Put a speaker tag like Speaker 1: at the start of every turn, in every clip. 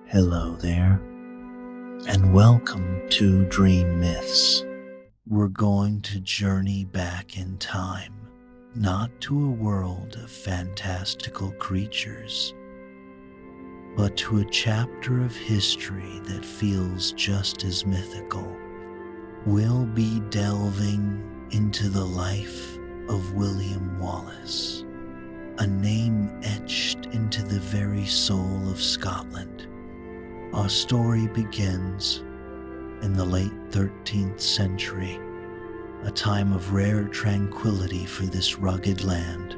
Speaker 1: Hello there, and welcome to Dream Myths. We're going to journey back in time, not to a world of fantastical creatures, but to a chapter of history that feels just as mythical. We'll be delving into the life of William Wallace, a name etched into the very soul of Scotland. Our story begins in the late 13th century, a time of rare tranquility for this rugged land.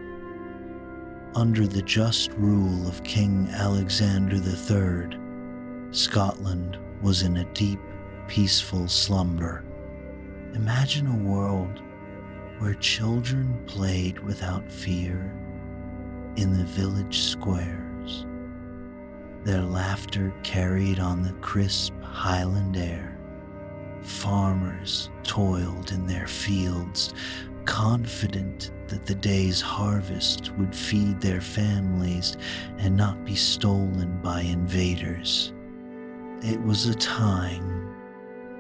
Speaker 1: Under the just rule of King Alexander III, Scotland was in a deep, peaceful slumber. Imagine a world where children played without fear in the village squares, their laughter carried on the crisp Highland air. Farmers toiled in their fields, confident that the day's harvest would feed their families and not be stolen by invaders. It was a time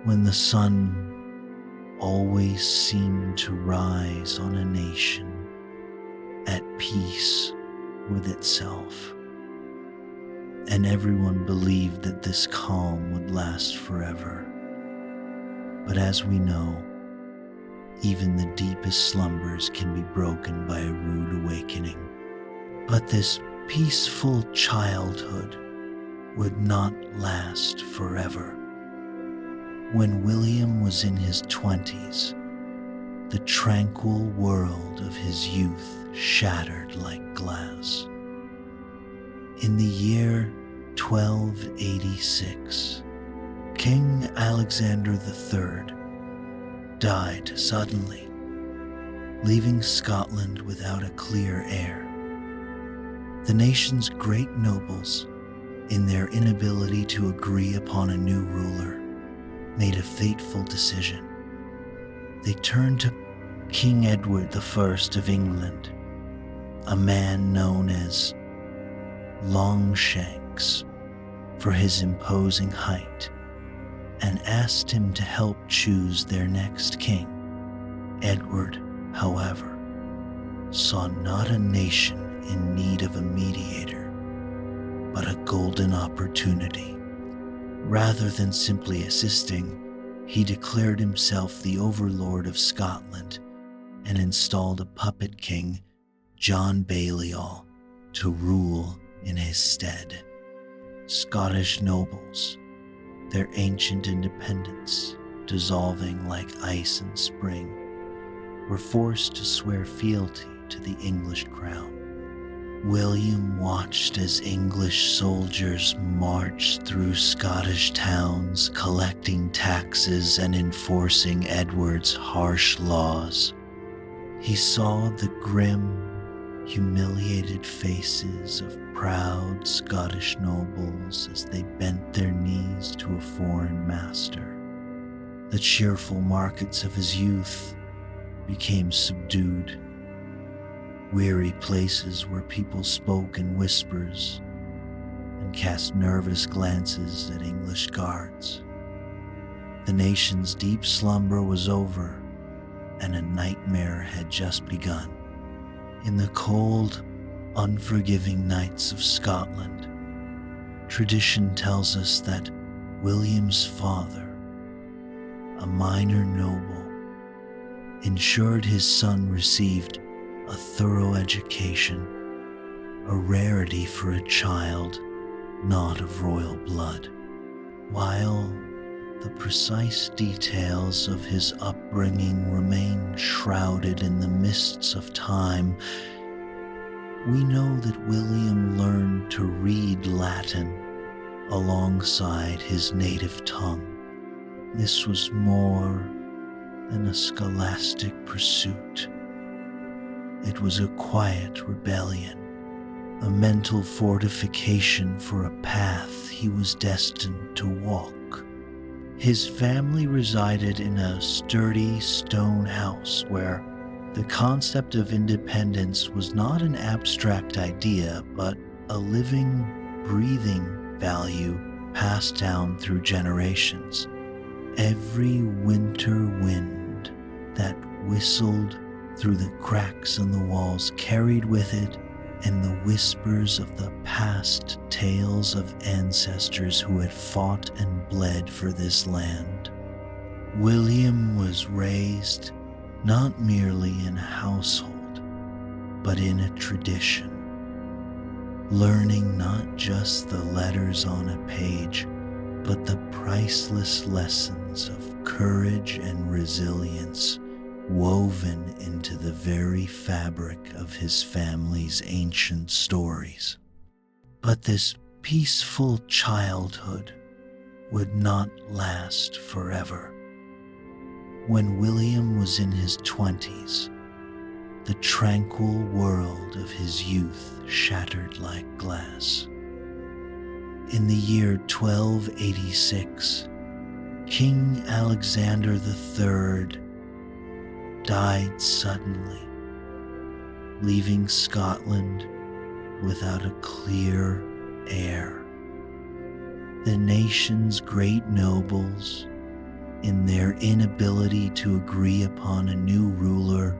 Speaker 1: when the sun always seemed to rise on a nation at peace with itself, and everyone believed that this calm would last forever. But as we know, even the deepest slumbers can be broken by a rude awakening. But this peaceful childhood would not last forever. When William was in his 20s, the tranquil world of his youth shattered like glass. In the year 1286, King Alexander III died suddenly, leaving Scotland without a clear heir. The nation's great nobles, in their inability to agree upon a new ruler, made a fateful decision. They turned to King Edward I of England, a man known as Longshanks for his imposing height, and asked him to help choose their next king. Edward, however, saw not a nation in need of a mediator, but a golden opportunity. Rather than simply assisting, he declared himself the overlord of Scotland and installed a puppet king, John Balliol, to rule in his stead. Scottish nobles, their ancient independence dissolving like ice in spring, were forced to swear fealty to the English crown. William watched as English soldiers marched through Scottish towns, collecting taxes and enforcing Edward's harsh laws. He saw the grim, humiliated faces of proud Scottish nobles as they bent their knees to a foreign master. The cheerful markets of his youth became subdued, weary places where people spoke in whispers and cast nervous glances at English guards. The nation's deep slumber was over, and a nightmare had just begun. In the cold, unforgiving nights of Scotland, tradition tells us that William's father, a minor noble, ensured his son received a thorough education, a rarity for a child not of royal blood. While the precise details of his upbringing remain shrouded in the mists of time, we know that William learned to read Latin alongside his native tongue. This was more than a scholastic pursuit. It was a quiet rebellion, a mental fortification for a path he was destined to walk. His family resided in a sturdy stone house where the concept of independence was not an abstract idea, but a living, breathing value passed down through generations. Every winter wind that whistled through the cracks in the walls carried with it, in the whispers of the past, tales of ancestors who had fought and bled for this land. William was raised not merely in a household, but in a tradition, learning not just the letters on a page, but the priceless lessons of courage and resilience woven into the very fabric of his family's ancient stories. But this peaceful childhood would not last forever. When William was in his 20s, the tranquil world of his youth shattered like glass. In the year 1286, King Alexander III died suddenly, leaving Scotland without a clear heir. The nation's great nobles, in their inability to agree upon a new ruler,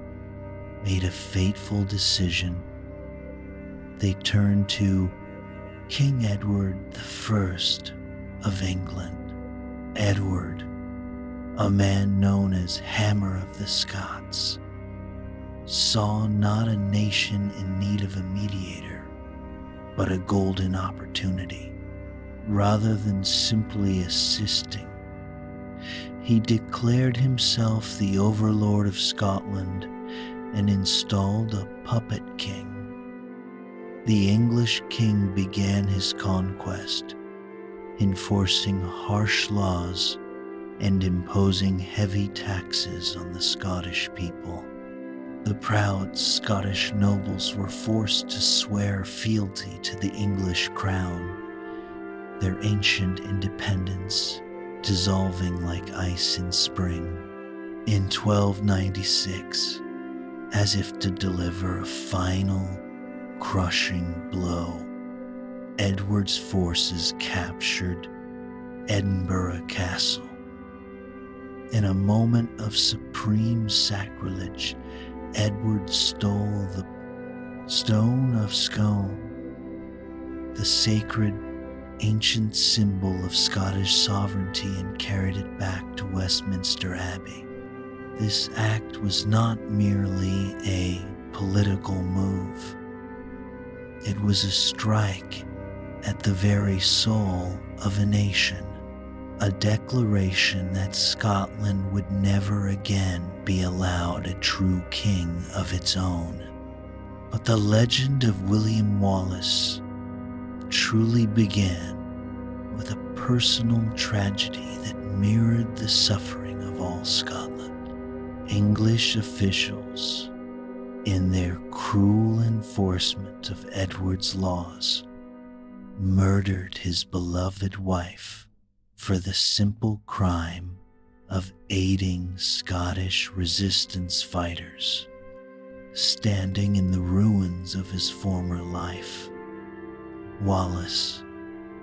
Speaker 1: made a fateful decision. They turned to King Edward I of England. Edward, a man known as Hammer of the Scots, saw not a nation in need of a mediator, but a golden opportunity. Rather than simply assisting, he declared himself the overlord of Scotland and installed a puppet king. The English king began his conquest, enforcing harsh laws and imposing heavy taxes on the Scottish people. The proud Scottish nobles were forced to swear fealty to the English crown, their ancient independence dissolving like ice in spring. In 1296, as if to deliver a final, crushing blow, Edward's forces captured Edinburgh Castle. In a moment of supreme sacrilege, Edward stole the Stone of Scone, the sacred ancient symbol of Scottish sovereignty, and carried it back to Westminster Abbey. This act was not merely a political move. It was a strike at the very soul of a nation, a declaration that Scotland would never again be allowed a true king of its own. But the legend of William Wallace truly began with a personal tragedy that mirrored the suffering of all Scotland. English officials, in their cruel enforcement of Edward's laws, murdered his beloved wife for the simple crime of aiding Scottish resistance fighters. Standing in the ruins of his former life, Wallace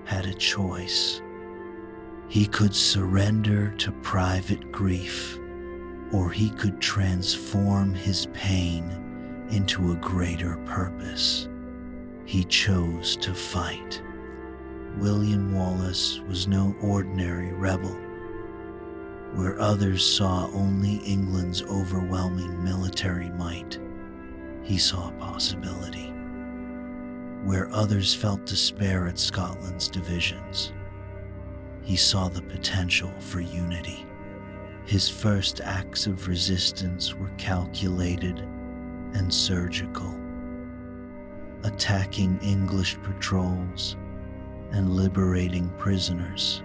Speaker 1: had a choice. He could surrender to private grief, or he could transform his pain into a greater purpose. He chose to fight. William Wallace was no ordinary rebel. Where others saw only England's overwhelming military might, he saw possibility. Where others felt despair at Scotland's divisions, he saw the potential for unity. His first acts of resistance were calculated and surgical, attacking English patrols and liberating prisoners,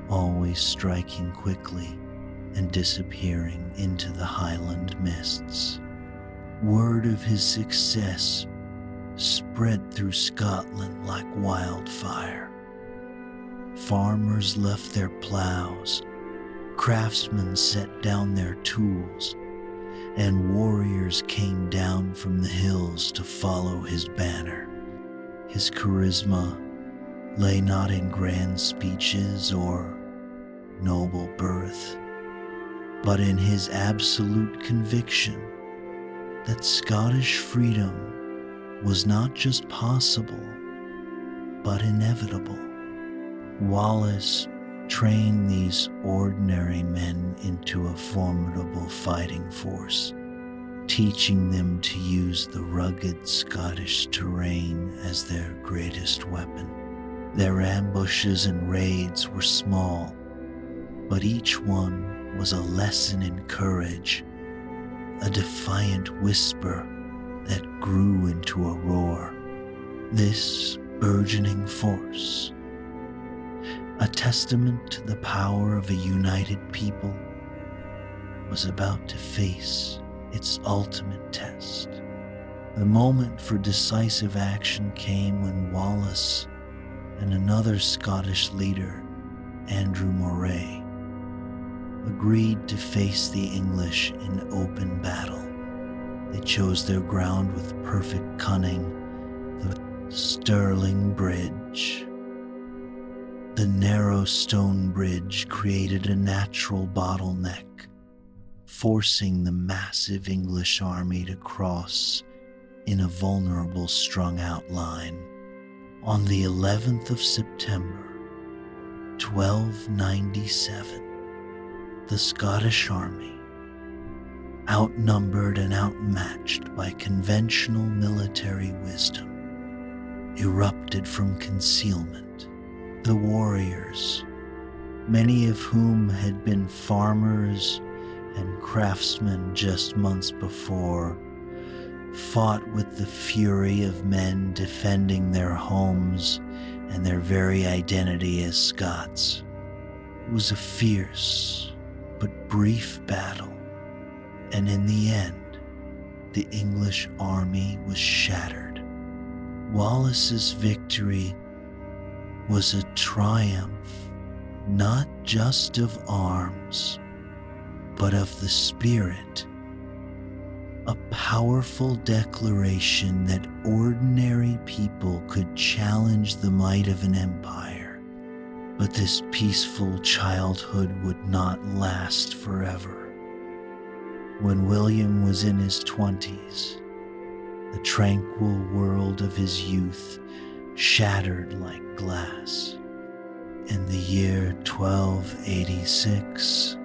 Speaker 1: always striking quickly and disappearing into the Highland mists. Word of his success spread through Scotland like wildfire. Farmers left their plows, craftsmen set down their tools, and warriors came down from the hills to follow his banner. His charisma, lay not in grand speeches or noble birth, but in his absolute conviction that Scottish freedom was not just possible, but inevitable. Wallace trained these ordinary men into a formidable fighting force, teaching them to use the rugged Scottish terrain as their greatest weapon. Their ambushes and raids were small, but each one was a lesson in courage, a defiant whisper that grew into a roar. This burgeoning force, a testament to the power of a united people, was about to face its ultimate test. The moment for decisive action came when Wallace and another Scottish leader, Andrew Moray, agreed to face the English in open battle. They chose their ground with perfect cunning, the Stirling Bridge. The narrow stone bridge created a natural bottleneck, forcing the massive English army to cross in a vulnerable strung-out line. On the 11th of September, 1297, the Scottish army, outnumbered and outmatched by conventional military wisdom, erupted from concealment. The warriors, many of whom had been farmers and craftsmen just months before, fought with the fury of men defending their homes and their very identity as Scots. It was a fierce but brief battle, and in the end, the English army was shattered. Wallace's victory was a triumph not just of arms, but of the spirit, a powerful declaration that ordinary people could challenge the might of an empire. But this peaceful childhood would not last forever. When William was in his 20s, the tranquil world of his youth shattered like glass. In the year 1286,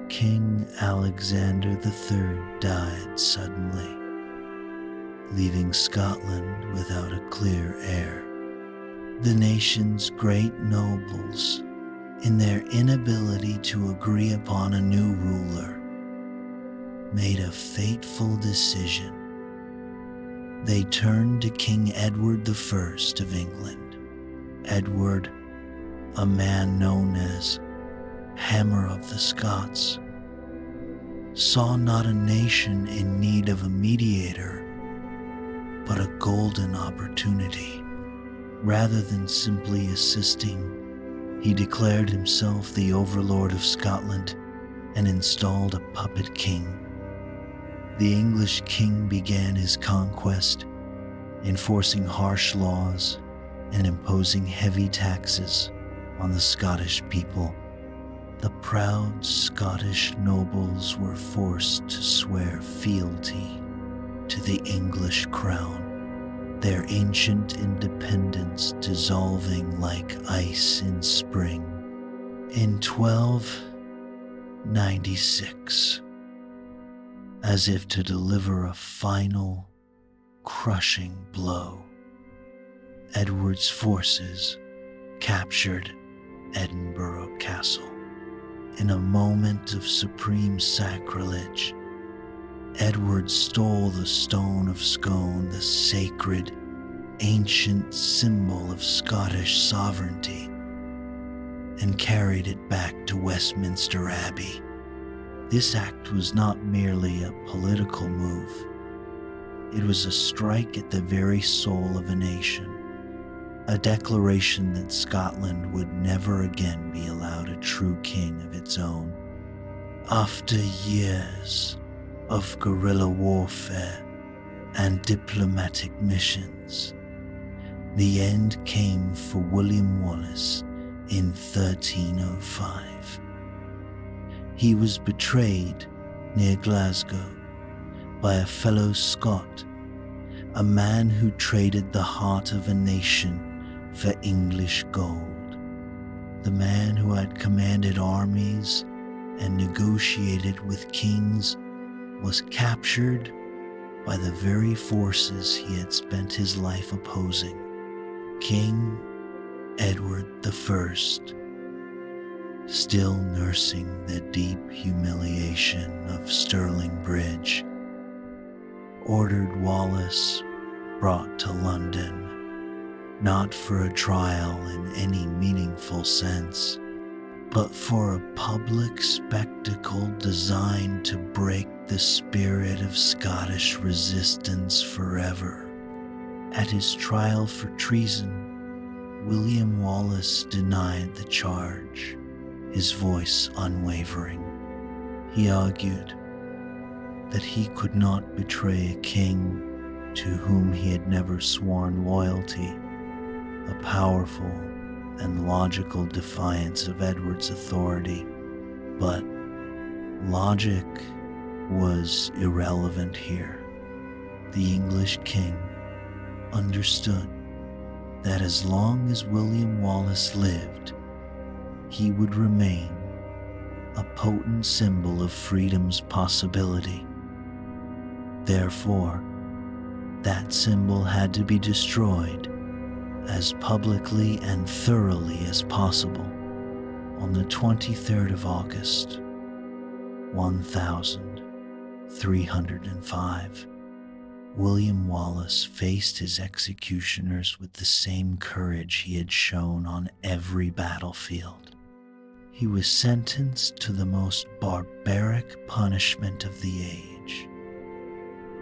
Speaker 1: King Alexander III died suddenly, leaving Scotland without a clear heir. The nation's great nobles, in their inability to agree upon a new ruler, made a fateful decision. They turned to King Edward I of England. Edward, a man known as Hammer of the Scots, saw not a nation in need of a mediator, but a golden opportunity. Rather than simply assisting, he declared himself the overlord of Scotland and installed a puppet king. The English king began his conquest, enforcing harsh laws and imposing heavy taxes on the Scottish people. The proud Scottish nobles were forced to swear fealty to the English crown, their ancient independence dissolving like ice in spring. In 1296, as if to deliver a final, crushing blow, Edward's forces captured Edinburgh Castle. In a moment of supreme sacrilege, Edward stole the Stone of Scone, the sacred, ancient symbol of Scottish sovereignty, and carried it back to Westminster Abbey. This act was not merely a political move. It was a strike at the very soul of a nation, a declaration that Scotland would never again be allowed a true king of its own. After years of guerrilla warfare and diplomatic missions, The end came for William Wallace in 1305. He was betrayed near Glasgow by a fellow Scot, a man who traded the heart of a nation for English gold. The man who had commanded armies and negotiated with kings was captured by the very forces he had spent his life opposing. King Edward I, still nursing the deep humiliation of Stirling Bridge, ordered Wallace brought to London, not for a trial in any meaningful sense, but for a public spectacle designed to break the spirit of Scottish resistance forever. At his trial for treason, William Wallace denied the charge, his voice unwavering. He argued that he could not betray a king to whom he had never sworn loyalty, a powerful and logical defiance of Edward's authority. But logic was irrelevant here. The English king understood that as long as William Wallace lived, he would remain a potent symbol of freedom's possibility. Therefore, that symbol had to be destroyed as publicly and thoroughly as possible on the 23rd of August, 1305. William Wallace faced his executioners with the same courage he had shown on every battlefield. He was sentenced to the most barbaric punishment of the age,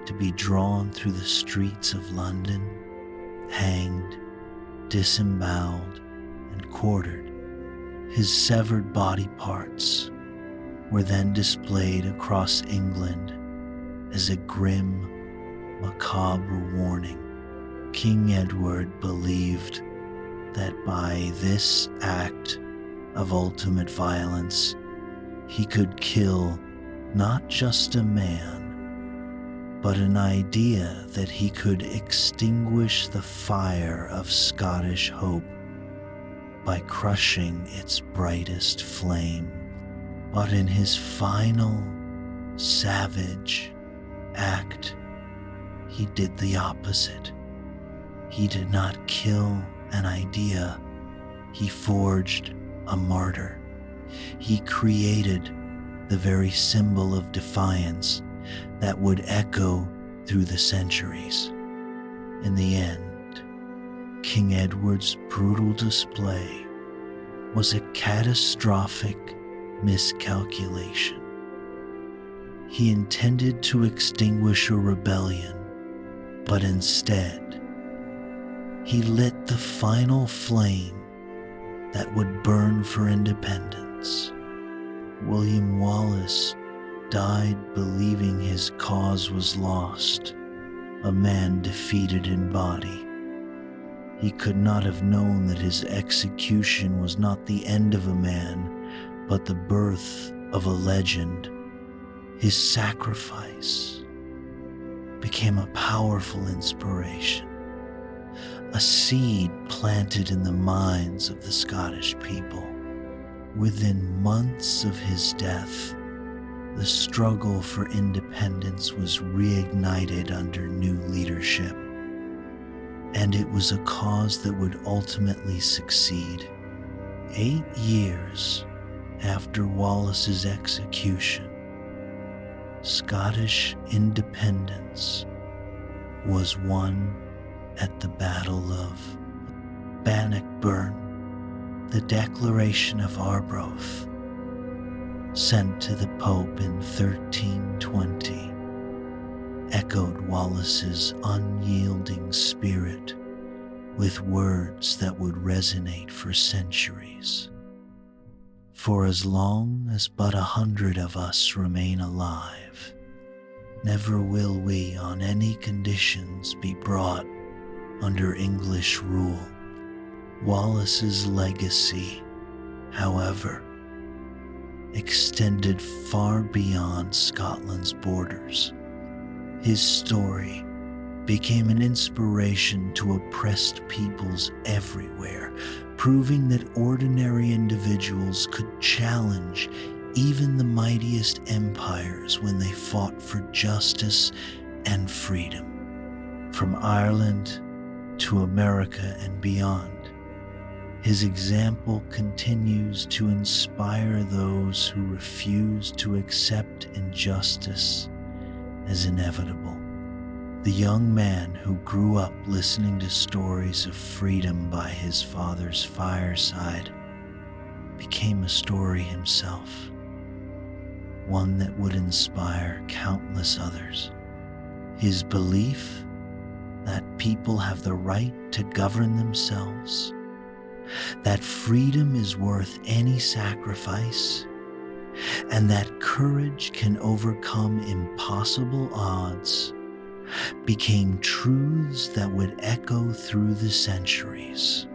Speaker 1: to be drawn through the streets of London, hanged, disemboweled, and quartered. His severed body parts were then displayed across England as a grim, macabre warning. King Edward believed that by this act of ultimate violence, he could kill not just a man, but an idea that he could extinguish the fire of Scottish hope by crushing its brightest flame. But in his final, savage act, he did the opposite. He did not kill an idea. He forged a martyr. He created the very symbol of defiance that would echo through the centuries. In the end, King Edward's brutal display was a catastrophic miscalculation. He intended to extinguish a rebellion, but instead, he lit the final flame that would burn for independence. William Wallace died believing his cause was lost, a man defeated in body. He could not have known that his execution was not the end of a man, but the birth of a legend. His sacrifice became a powerful inspiration, a seed planted in the minds of the Scottish people. Within months of his death, the struggle for independence was reignited under new leadership, and it was a cause that would ultimately succeed. 8 years after Wallace's execution, Scottish independence was won at the Battle of Bannockburn. The Declaration of Arbroath, sent to the Pope in 1320, echoed Wallace's unyielding spirit with words that would resonate for centuries. For as long as but 100 of us remain alive, never will we on any conditions be brought under English rule. Wallace's legacy, however, extended far beyond Scotland's borders. His story became an inspiration to oppressed peoples everywhere, proving that ordinary individuals could challenge even the mightiest empires when they fought for justice and freedom. From Ireland to America and beyond, his example continues to inspire those who refuse to accept injustice as inevitable. The young man who grew up listening to stories of freedom by his father's fireside became a story himself, one that would inspire countless others. His belief that people have the right to govern themselves, that freedom is worth any sacrifice, and that courage can overcome impossible odds became truths that would echo through the centuries.